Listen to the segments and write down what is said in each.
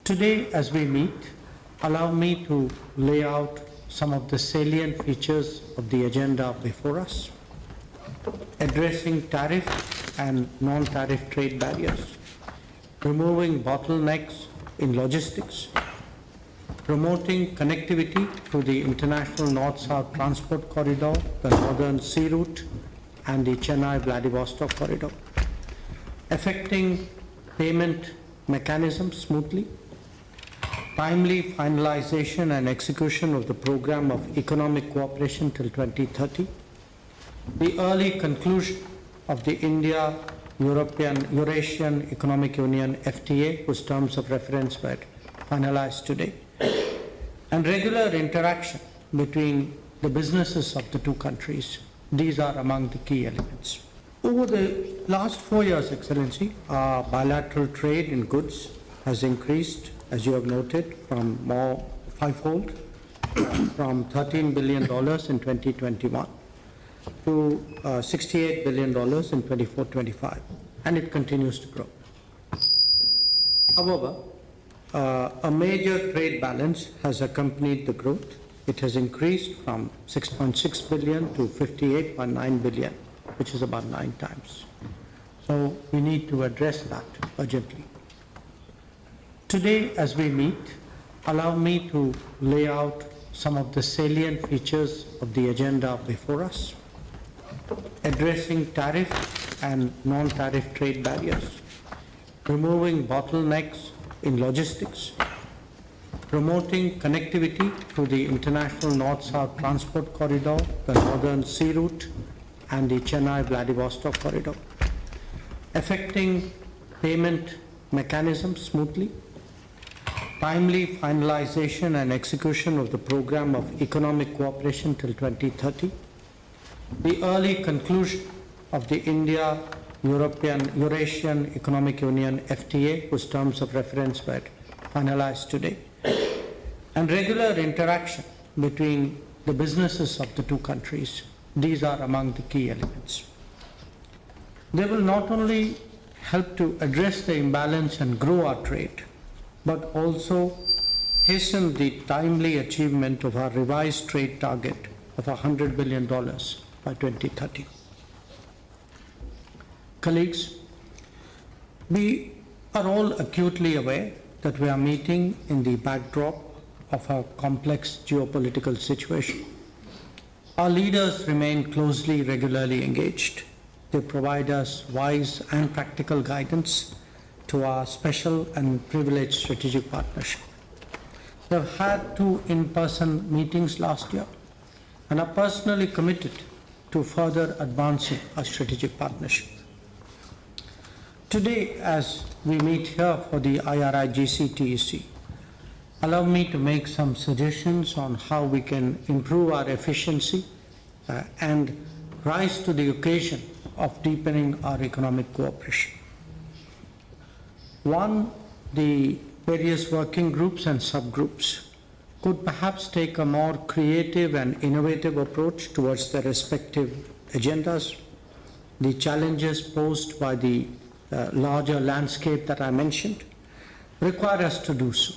Today, as we meet, allow me to lay out some of the salient features of the agenda before us. Addressing tariff and non-tariff trade barriers, removing bottlenecks in logistics, promoting connectivity through the international North-South transport corridor, the Northern Sea Route, and the Chennai-Vladivostok corridor, effecting payment mechanisms smoothly, timely finalization and execution of the program of economic cooperation till 2030, the early conclusion of the India-Eurasian Economic Union FTA, whose terms of reference were finalized today, and regular interaction between the businesses of the two countries. These are among the key elements. Over the last 4 years, Excellency, our bilateral trade in goods has increased, as you have noted, from more fivefold, from $13 billion in 2021 to $68 billion in 24-25, and it continues to grow. However, a major trade balance has accompanied the growth. It has increased from 6.6 billion to 58.9 billion, which is about 9 times. So we need to address that urgently. Today, as we meet, allow me to lay out some of the salient features of the agenda before us. Addressing tariff and non-tariff trade barriers, removing bottlenecks in logistics, promoting connectivity through the international North-South transport corridor, the Northern Sea Route, and the Chennai-Vladivostok corridor, effecting payment mechanisms smoothly, timely finalization and execution of the program of economic cooperation till 2030, the early conclusion of the India-Eurasian Economic Union FTA, whose terms of reference were finalized today, and regular interaction between the businesses of the two countries. These are among the key elements. They will not only help to address the imbalance and grow our trade, but also hasten the timely achievement of our revised trade target of $100 billion by 2030. Colleagues, we are all acutely aware that we are meeting in the backdrop of a complex geopolitical situation. Our leaders remain closely, regularly engaged. They provide us wise and practical guidance to our special and privileged strategic partnership. We have had 2 in-person meetings last year and are personally committed to further advancing our strategic partnership. Today, as we meet here for the IRI-GC-TEC, allow me to make some suggestions on how we can improve our efficiency and rise to the occasion of deepening our economic cooperation. One, the various working groups and subgroups could perhaps take a more creative and innovative approach towards their respective agendas. The challenges posed by the larger landscape that I mentioned require us to do so.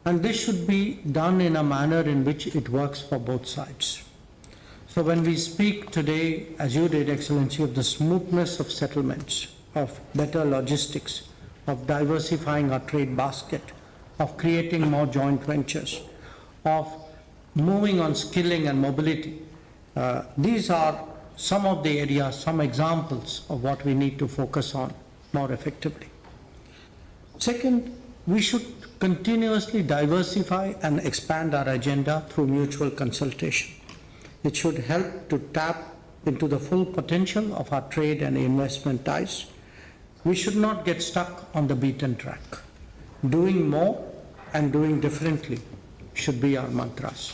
And this should be done in a manner in which it works for both sides. So when we speak today, as you did, Excellency, of the smoothness of settlements, of better logistics, of diversifying our trade basket, of creating more joint ventures, of moving on skilling and mobility, these are some of the areas, some examples of what we need to focus on more effectively. Second, we should continuously diversify and expand our agenda through mutual consultation. It should help to tap into the full potential of our trade and investment ties. We should not get stuck on the beaten track. Doing more and doing differently should be our mantras.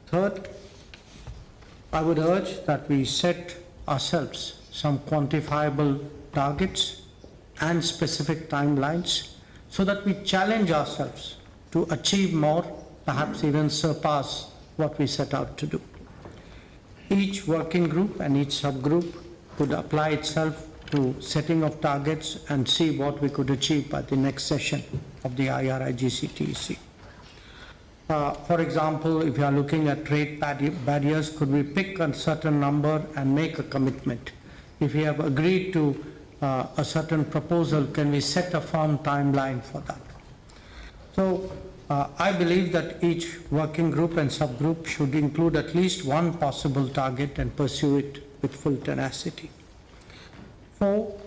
Third, I would urge that we set ourselves some quantifiable targets and specific timelines so that we challenge ourselves to achieve more, perhaps even surpass what we set out to do. Each working group and each subgroup could apply itself to setting of targets and see what we could achieve by the next session of the IRIGC-TEC. For example, if you are looking at trade barriers, could we pick a certain number and make a commitment? If we have agreed to a certain proposal, can we set a firm timeline for that? So I believe that each working group and subgroup should include at least one possible target and pursue it with full tenacity. So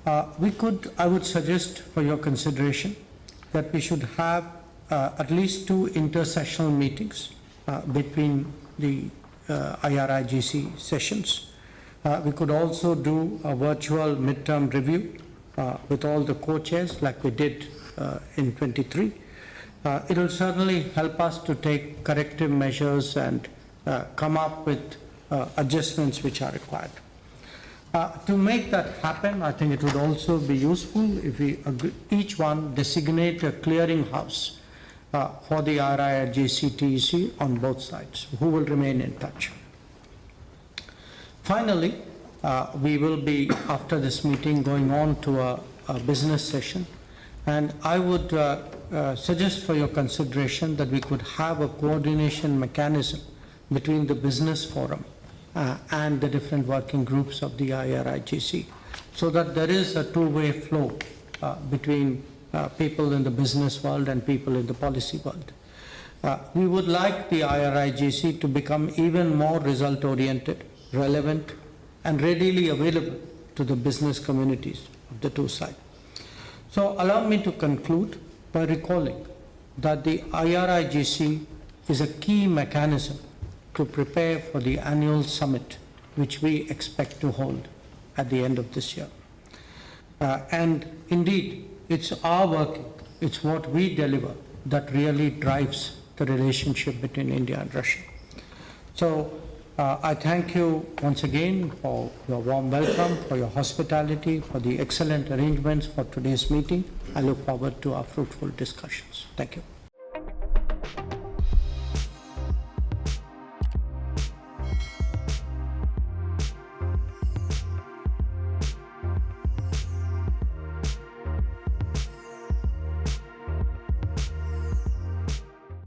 I would suggest for your consideration that we should have at least 2 intersessional meetings between the IRIGC sessions. We could also do a virtual midterm review with all the co-chairs like we did in 23. It will certainly help us to take corrective measures and come up with adjustments which are required. To make that happen, I think it would also be useful if we each one designate a clearinghouse for the IRIGC-TEC on both sides, who will remain in touch. Finally, we will be, after this meeting, going on to a business session, and I would suggest for your consideration that we could have a coordination mechanism between the business forum and the different working groups of the IRIGC, so that there is a two-way flow between people in the business world and people in the policy world. We would like the IRIGC to become even more result-oriented, relevant, and readily available to the business communities of the two sides. So allow me to conclude by recalling that the IRIGC is a key mechanism to prepare for the annual summit which we expect to hold at the end of this year. And indeed, it's our working, it's what we deliver that really drives the relationship between India and Russia. So I thank you once again for your warm welcome, for your hospitality, for the excellent arrangements for today's meeting. I look forward to our fruitful discussions. Thank you.